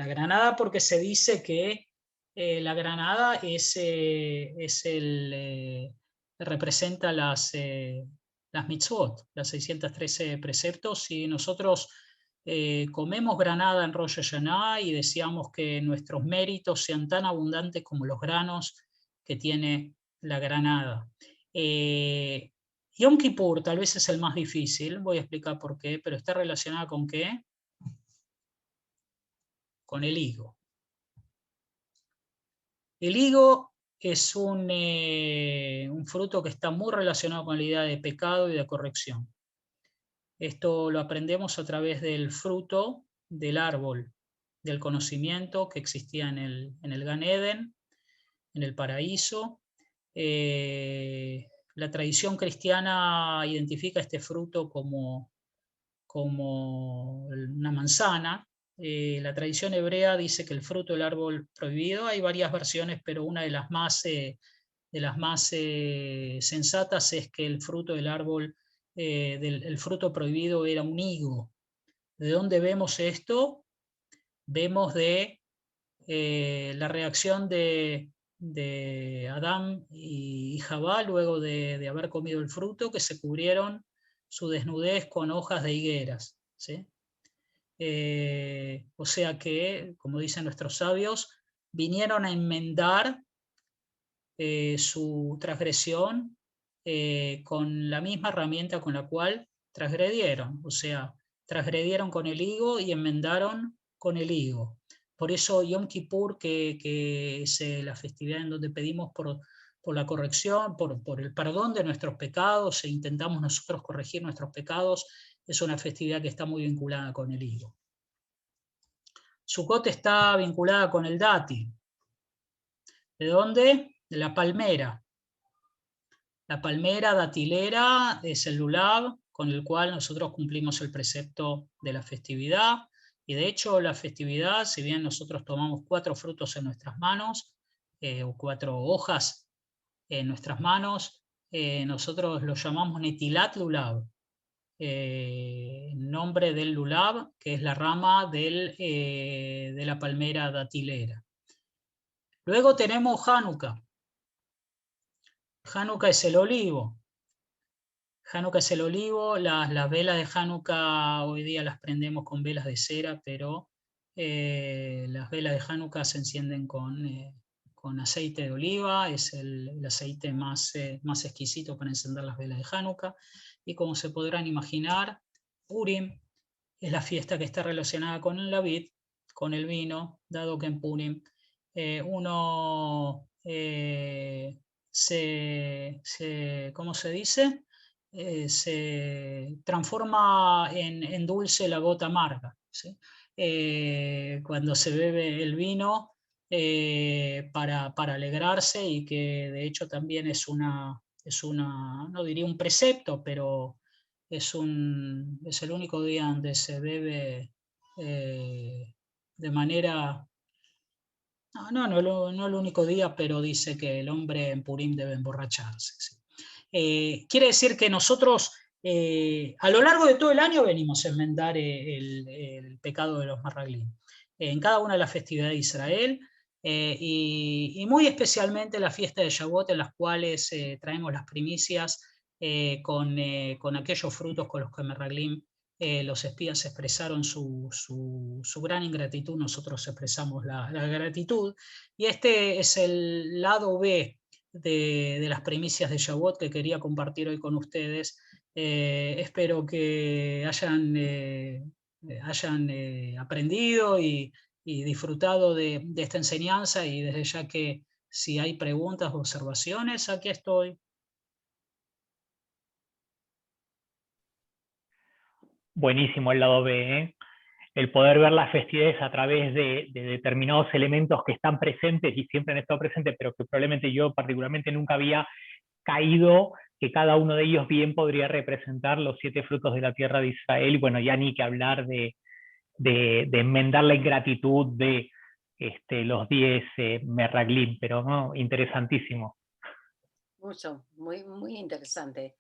granada porque se dice que la granada representa las mitzvot, las 613 preceptos, y nosotros comemos granada en Rosh Hashanah y deseamos que nuestros méritos sean tan abundantes como los granos que tiene la granada. Yom Kippur tal vez es el más difícil, voy a explicar por qué, pero está relacionado con ¿qué? Con el higo. El higo es un fruto que está muy relacionado con la idea de pecado y de corrección. Esto lo aprendemos a través del fruto del árbol del conocimiento que existía en el Gan Eden, en el paraíso. La tradición cristiana identifica este fruto como una manzana. La tradición hebrea dice que el fruto del árbol prohibido, hay varias versiones, pero una de las más sensatas es que el fruto del árbol, el fruto prohibido era un higo. ¿De dónde vemos esto? Vemos de la reacción de Adán y Jabá luego de haber comido el fruto, que se cubrieron su desnudez con hojas de higueras, ¿sí? O sea que, como dicen nuestros sabios, vinieron a enmendar su transgresión con la misma herramienta con la cual transgredieron, o sea, transgredieron con el higo y enmendaron con el higo. Por eso Yom Kippur, que es la festividad en donde pedimos por la corrección, por el perdón de nuestros pecados, e intentamos nosotros corregir nuestros pecados, es una festividad que está muy vinculada con el higo. Sukkot está vinculada con el dátil. ¿De dónde? De la palmera. La palmera datilera es el lulav con el cual nosotros cumplimos el precepto de la festividad. Y de hecho la festividad, si bien nosotros tomamos 4 frutos en nuestras manos, o 4 hojas en nuestras manos, nosotros lo llamamos netilat lulav, nombre del lulav, que es la rama de la palmera datilera. Luego tenemos Hanukkah. Hanukkah es el olivo. Hanukkah es el olivo. Las velas de Hanukkah hoy día las prendemos con velas de cera, pero las velas de Hanukkah se encienden con aceite de oliva. Es el aceite más exquisito para encender las velas de Hanukkah. Y como se podrán imaginar, Purim es la fiesta que está relacionada con la vid, con el vino, dado que en Purim uno ¿cómo se dice? Se transforma en dulce la gota amarga, ¿sí? Cuando se bebe el vino para alegrarse, y que de hecho también es una, no diría un precepto, pero es el único día donde se bebe de manera... No el único día, pero dice que el hombre en Purim debe emborracharse. ¿Sí? Quiere decir que nosotros a lo largo de todo el año venimos a enmendar el pecado de los marraglim. En cada una de las festividades de Israel, y muy especialmente la fiesta de Shavuot, en las cuales traemos las primicias con aquellos frutos con los que Meraglim, los espías expresaron su gran ingratitud, nosotros expresamos la gratitud, y este es el lado B de las primicias de Shavuot que quería compartir hoy con ustedes. Espero que hayan aprendido y disfrutado de esta enseñanza, y desde ya que si hay preguntas o observaciones, aquí estoy. Buenísimo el lado B, ¿eh? El poder ver las festividades a través de determinados elementos que están presentes y siempre han estado presentes, pero que probablemente yo particularmente nunca había caído, que cada uno de ellos bien podría representar los 7 frutos de la tierra de Israel. Y bueno, ya ni que hablar de enmendar la ingratitud de los 10 Meraglim, pero no, interesantísimo. Mucho, muy, muy interesante.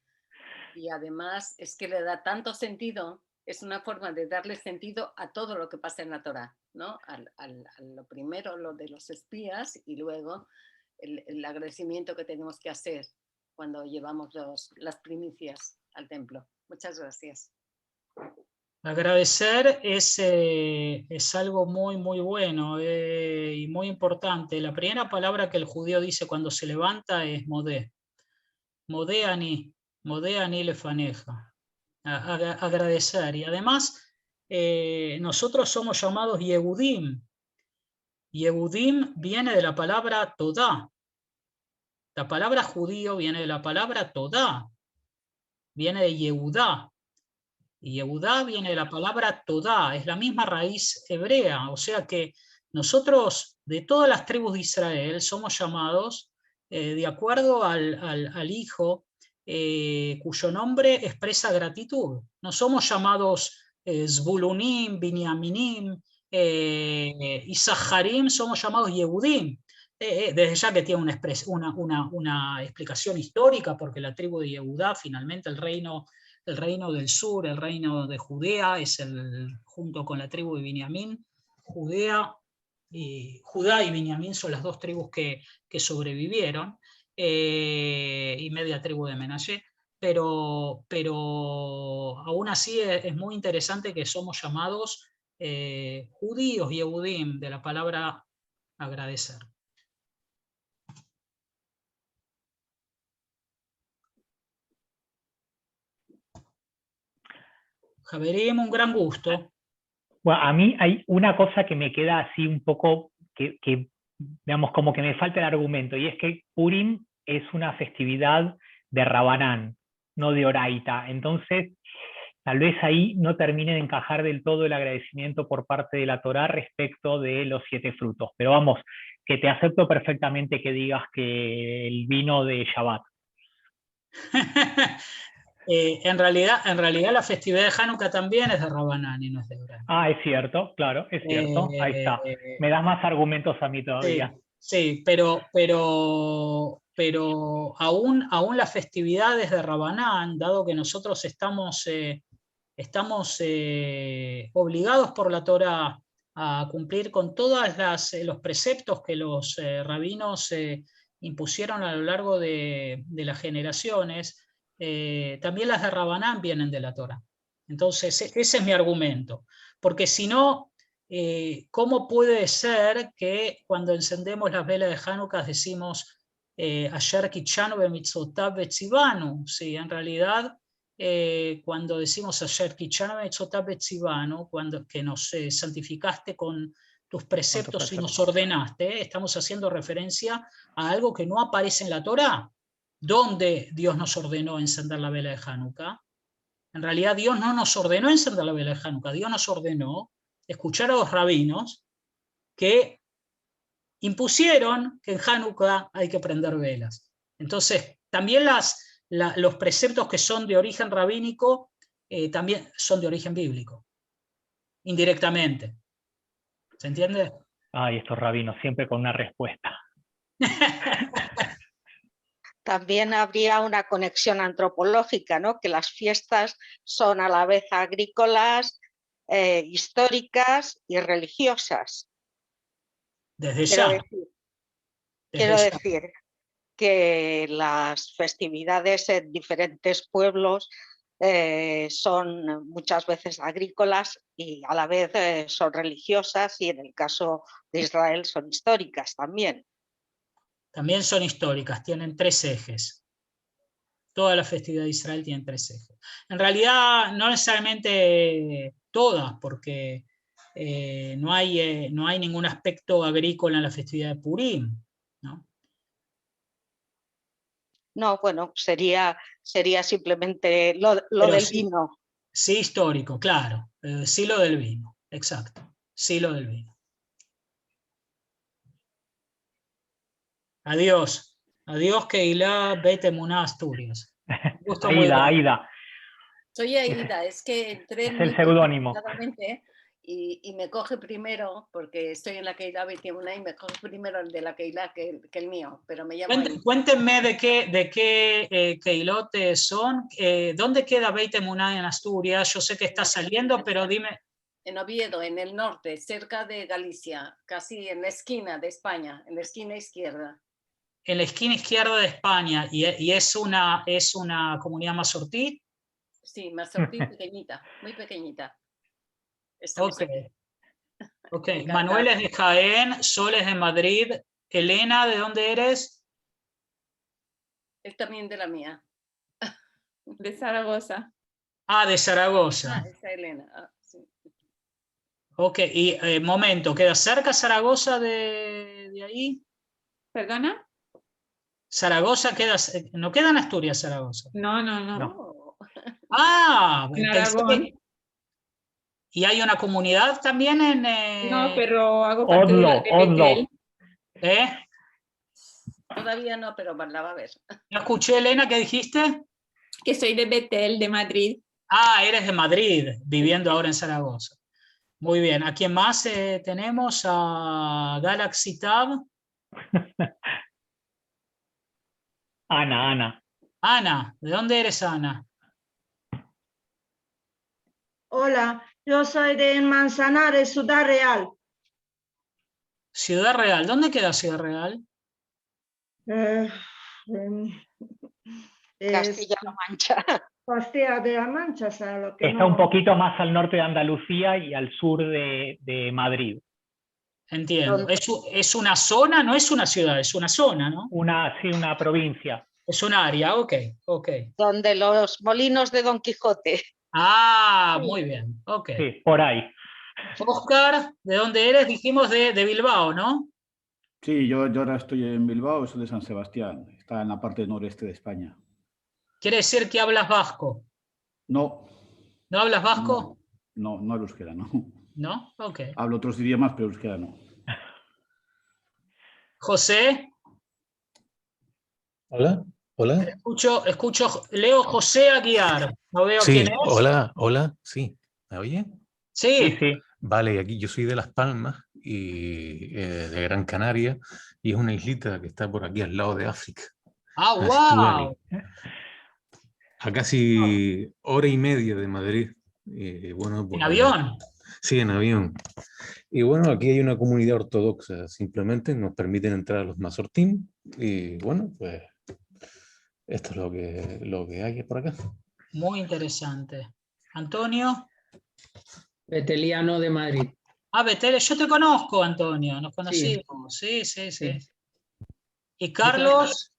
Y además es que le da tanto sentido, es una forma de darle sentido a todo lo que pasa en la Torá, ¿no? A lo primero, lo de los espías, y luego el agradecimiento que tenemos que hacer cuando llevamos las primicias al templo. Muchas gracias. Agradecer es algo muy, muy bueno y muy importante. La primera palabra que el judío dice cuando se levanta es modé. Modéani lefaneja. Agradecer. Y además, nosotros somos llamados Yehudim. Yehudim viene de la palabra Todá. La palabra judío viene de la palabra Todá. Viene de Yehudá. Y Yehudá viene de la palabra Todá, es la misma raíz hebrea, o sea que nosotros de todas las tribus de Israel somos llamados de acuerdo al hijo cuyo nombre expresa gratitud. No somos llamados Zbulunim, Binyamin, Isacharim, somos llamados Yehudim. Desde ya que tiene una explicación histórica, porque la tribu de Yehudá, finalmente el reino del sur, el reino de Judea, junto con la tribu de Binyamin, Judá y Binyamin son las 2 tribus que sobrevivieron, y media tribu de Menashe, pero aún así es muy interesante que somos llamados judíos, Yehudim, de la palabra agradecer. Javerim, un gran gusto. Bueno, a mí hay una cosa que me queda así un poco, digamos, como que me falta el argumento, y es que Purim es una festividad de Rabanán, no de Oraita. Entonces, tal vez ahí no termine de encajar del todo el agradecimiento por parte de la Torá respecto de los 7 frutos. Pero vamos, que te acepto perfectamente que digas que el vino de Shabbat. En realidad la festividad de Hanukkah también es de Rabanán y no es de Oraita. Ah, es cierto, claro, es cierto. Ahí está. Me das más argumentos a mí todavía. Sí, pero aún las festividades de Rabanán, dado que nosotros estamos obligados por la Torá a cumplir con todos los preceptos que los rabinos impusieron a lo largo de las generaciones, también las de Rabanán vienen de la Torá. Entonces, ese es mi argumento. Porque si no, ¿cómo puede ser que cuando encendemos las velas de Hanukkah decimos Asher Kitshanu b'mitzvotav v'tzivanu? Sí, en realidad, cuando decimos Asher Kitshanu b'mitzvotav v'tzivanu, cuando que nos santificaste con tus preceptos y nos ordenaste, estamos haciendo referencia a algo que no aparece en la Torá. ¿Dónde Dios nos ordenó encender la vela de Hanukkah? En realidad Dios no nos ordenó encender la vela de Hanukkah, Dios nos ordenó escuchar a los rabinos que impusieron que en Hanukkah hay que prender velas. Entonces, también los preceptos que son de origen rabínico también son de origen bíblico, indirectamente. ¿Se entiende? Ay, estos rabinos, siempre con una respuesta. También habría una conexión antropológica, ¿no? Que las fiestas son a la vez agrícolas, históricas y religiosas. Desde ya. Quiero decir que las festividades en diferentes pueblos son muchas veces agrícolas y a la vez son religiosas, y en el caso de Israel son históricas también. También son históricas, tienen 3 ejes. Toda la festividad de Israel tiene 3 ejes. En realidad, no necesariamente todas, porque no hay ningún aspecto agrícola en la festividad de Purim, ¿no? No, bueno, sería simplemente lo del vino. Sí, histórico, claro. Sí, lo del vino, exacto. Sí, lo del vino. Adiós. Adiós, Keilah Bet Emuná, Asturias. Aida. Soy Aida, es que entré es el seudónimo. Y me coge primero, porque estoy en la Keilah Bet Emuná, y me coge primero el de la Keilah que el mío, pero me llamo Aida. Cuéntenme de qué Keilotes son. ¿Dónde queda Bet Emuná en Asturias? Yo sé que está saliendo, pero dime. En Oviedo, en el norte, cerca de Galicia, casi en la esquina de España, en la esquina izquierda. En la esquina izquierda de España, y es una comunidad mazortí. Sí, mazortí pequeñita, muy pequeñita. Ok. Manuel es de Jaén, Sol es de Madrid. Elena, ¿de dónde eres? Es también de la mía. De Zaragoza. Ah, de Zaragoza. Ah, esa Elena, sí. Ok, y momento, ¿queda cerca Zaragoza de ahí? ¿Perdona? Zaragoza no queda en Asturias, Zaragoza. No. Ah, en Aragón. ¿Y hay una comunidad también en...? No, pero hago parte de Odlo. Todavía no, pero la va a ver. No escuché, Elena, ¿qué dijiste? Que soy de Betel, de Madrid. Ah, eres de Madrid, viviendo ahora en Zaragoza. Muy bien. ¿A quién más tenemos? A Galaxy Tab. Ana. Ana, ¿de dónde eres, Ana? Hola, yo soy de Manzanares, Ciudad Real. Ciudad Real. ¿Dónde queda Ciudad Real? Castilla-La Mancha. Castilla de la Mancha, ¿sabes lo que está un poquito más al norte de Andalucía y al sur de Madrid. Entiendo. ¿Es una zona? No es una ciudad, es una zona, ¿no? Sí, una provincia. Es un área, ok. Donde los molinos de Don Quijote. Ah, muy bien. Ok. Sí, por ahí. Oscar, ¿de dónde eres? Dijimos de Bilbao, ¿no? Sí, yo ahora estoy en Bilbao, soy de San Sebastián, está en la parte noreste de España. Quiere decir que hablas vasco. No, ¿No hablas vasco? no el euskera, no. ¿No? Ok. Hablo otros idiomas, pero euskera no. José, Hola, hola. escucho, leo José Aguiar. No veo quién Sí, es. hola, sí. ¿Me oye? Sí, Sí. sí. Vale, aquí yo soy de Las Palmas y de Gran Canaria y es una islita que está por aquí al lado de África. Ah, Así estuve wow. a casi hora y media de Madrid. Bueno, ¿En pues avión? sí, en avión. Y bueno, aquí hay una comunidad ortodoxa, simplemente nos permiten entrar a los Masortín y bueno, pues esto es lo que hay por acá. Muy interesante. Antonio. Beteliano de Madrid. Ah, Betel, yo te conozco, Antonio. Nos Sí, conocimos. Sí. sí. ¿Y Carlos?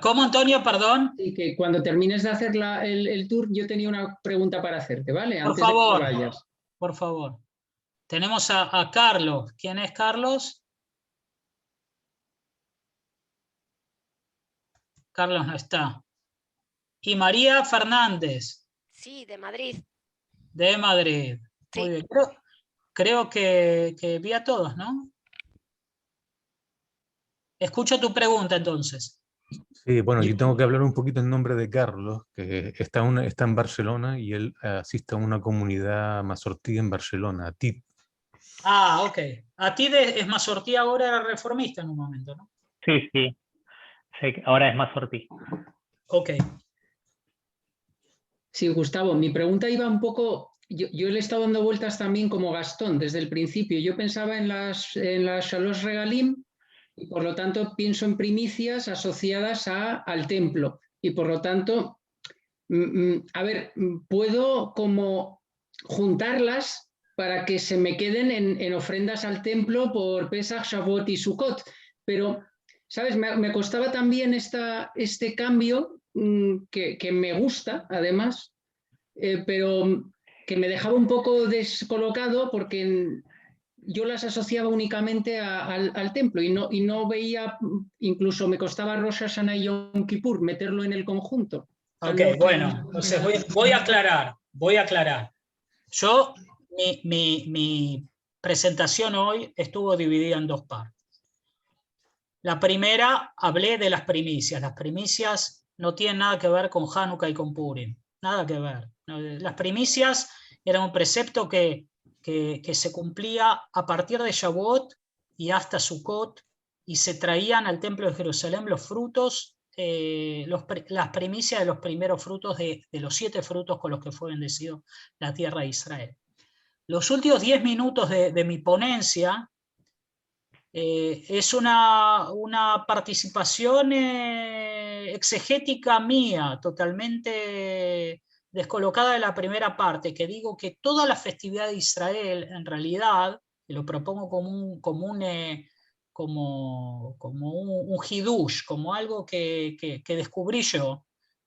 ¿Cómo, Antonio? Perdón. Sí, que cuando termines de hacer el tour, yo tenía una pregunta para hacerte, ¿vale? Por Antes de que te favor. vayas. Por favor. Tenemos a Carlos. ¿Quién es Carlos? Carlos no está. Y María Fernández. Sí, de Madrid. De Madrid. Sí. Muy bien. Creo que vi a todos, ¿no? Escucho tu pregunta entonces. Sí, bueno, yo tengo que hablar un poquito en nombre de Carlos, que está en Barcelona y él asiste a una comunidad masortí en Barcelona, TIP. Ah, ok. A ti es Masortí, ahora era reformista en un momento, ¿no? Sí, sí. Ahora es Masortí. Ok. Sí, Gustavo, mi pregunta iba un poco, yo le he estado dando vueltas también como Gastón desde el principio. Yo pensaba en las Shalosh Regalim y por lo tanto pienso en primicias asociadas al templo y por lo tanto, a ver, puedo como juntarlas para que se me queden en ofrendas al templo por Pesach, Shavuot y Sukkot, pero, ¿sabes? Me costaba también este cambio que me gusta, además, pero que me dejaba un poco descolocado porque yo las asociaba únicamente al templo y no veía, incluso me costaba Rosh Hashanah y Yom Kippur meterlo en el conjunto. Ok, bueno, entonces voy a aclarar. Yo, mi presentación hoy estuvo dividida en dos partes. La primera, hablé de las primicias. Las primicias no tienen nada que ver con Hanukkah y con Purim. Nada que ver. Las primicias eran un precepto que se cumplía a partir de Shavuot y hasta Sukkot, y se traían al templo de Jerusalén los frutos, las primicias de los primeros frutos de los 7 frutos con los que fue bendecido la tierra de Israel. Los últimos 10 minutos de mi ponencia es una participación exegética mía, totalmente descolocada de la primera parte, que digo que toda la festividad de Israel, en realidad, y lo propongo como un hidush, como algo que descubrí yo.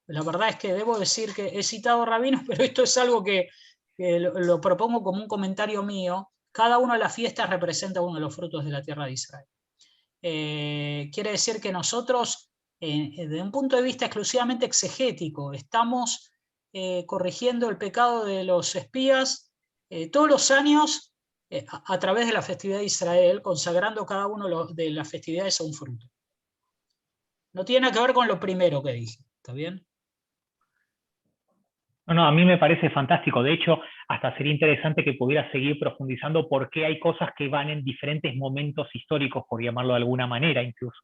La verdad es que debo decir que he citado rabinos, pero esto es algo que lo propongo como un comentario mío. Cada una de las fiestas representa uno de los frutos de la tierra de Israel. Quiere decir que nosotros, desde un punto de vista exclusivamente exegético, estamos corrigiendo el pecado de los espías todos los años a través de la festividad de Israel, consagrando cada uno de las festividades a un fruto. No tiene nada que ver con lo primero que dije, ¿está bien? No, a mí me parece fantástico. De hecho, hasta sería interesante que pudiera seguir profundizando por qué hay cosas que van en diferentes momentos históricos, por llamarlo de alguna manera incluso,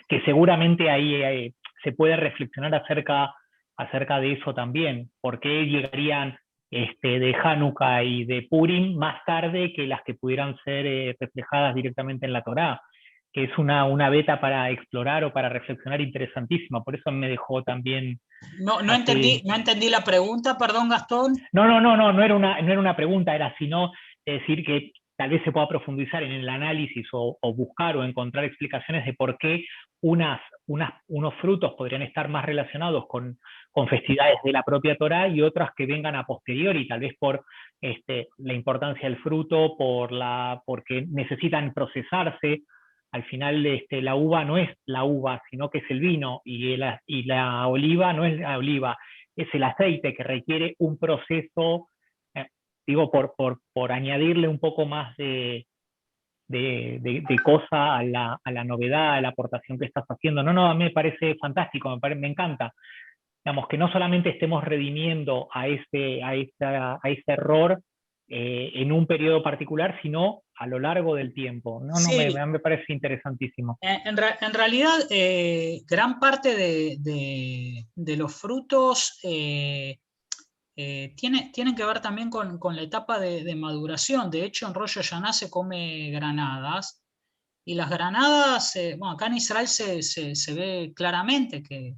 que seguramente ahí se puede reflexionar acerca de eso también. ¿Por qué llegarían de Hanukkah y de Purim más tarde que las que pudieran ser reflejadas directamente en la Torá? Que es una beta para explorar o para reflexionar interesantísima. Por eso me dejó también... No entendí la pregunta, perdón, Gastón. No era una pregunta, era sino decir que tal vez se pueda profundizar en el análisis o buscar o encontrar explicaciones de por qué unos frutos podrían estar más relacionados con con festividades de la propia Torá y otras que vengan a posteriori, tal vez por la importancia del fruto, porque necesitan procesarse. Al final la uva no es la uva, sino que es el vino, y la oliva no es la oliva, es el aceite que requiere un proceso, digo, por añadirle un poco más de cosa a la novedad, a la aportación que estás haciendo. No, a mí me parece fantástico, me encanta. Digamos, que no solamente estemos redimiendo a ese error en un periodo particular, sino a lo largo del tiempo. Sí. Me parece interesantísimo. En realidad, gran parte de los frutos tienen que ver también con la etapa de maduración. De hecho, en Rosh Hashanah se come granadas, y las granadas, bueno, acá en Israel se ve claramente que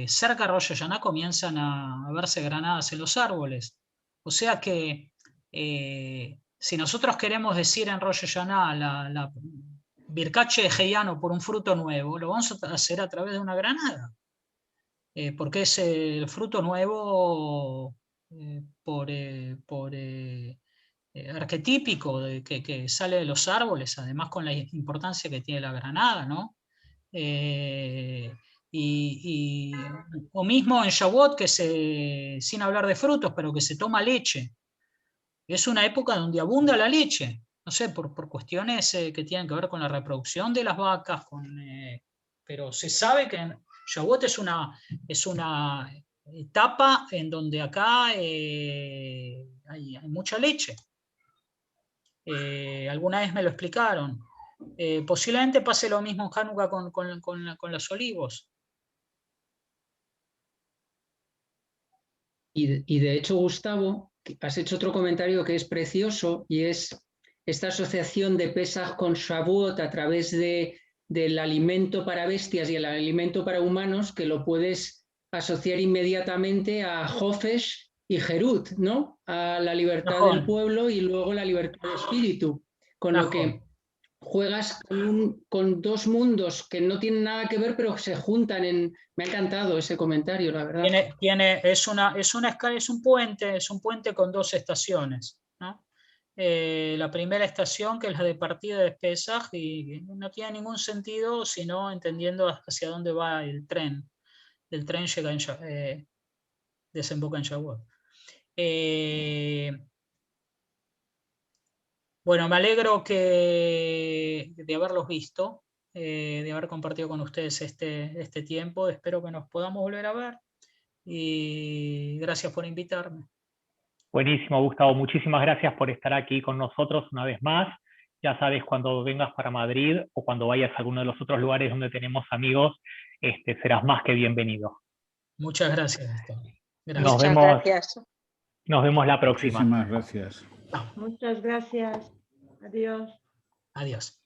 cerca de Rosh Hashanah comienzan a verse granadas en los árboles. O sea que si nosotros queremos decir en Rosh Hashanah la Birkat Sheheyanu por un fruto nuevo, lo vamos a hacer a través de una granada. Porque es el fruto nuevo arquetípico que sale de los árboles, además con la importancia que tiene la granada, ¿no? O mismo en Shavuot, sin hablar de frutos, pero que se toma leche. Es una época donde abunda la leche, no sé, por cuestiones que tienen que ver con la reproducción de las vacas, pero se sabe que Shavuot es una etapa en donde acá hay mucha leche. Alguna vez me lo explicaron. Posiblemente pase lo mismo en Hanukkah con los olivos. Y de hecho, Gustavo, has hecho otro comentario que es precioso, y es esta asociación de Pesach con Shavuot a través del alimento para bestias y el alimento para humanos, que lo puedes asociar inmediatamente a Hofesh y Jerut, ¿no? A la libertad del pueblo y luego la libertad de espíritu. Con lo que juegas con dos mundos que no tienen nada que ver, pero se juntan en... Me ha encantado ese comentario, la verdad. Es un puente con dos estaciones, ¿no? La primera estación, que es la de partida de Pesaj, y no tiene ningún sentido sino entendiendo hacia dónde va el tren. El tren llega desemboca en Shavuot. Bueno, me alegro de haberlos visto, de haber compartido con ustedes este tiempo. Espero que nos podamos volver a ver, y gracias por invitarme. Buenísimo, Gustavo. Muchísimas gracias por estar aquí con nosotros una vez más. Ya sabes, cuando vengas para Madrid o cuando vayas a alguno de los otros lugares donde tenemos amigos, serás más que bienvenido. Muchas gracias. Nos vemos la próxima. Muchísimas gracias. Muchas gracias. Adiós. Adiós.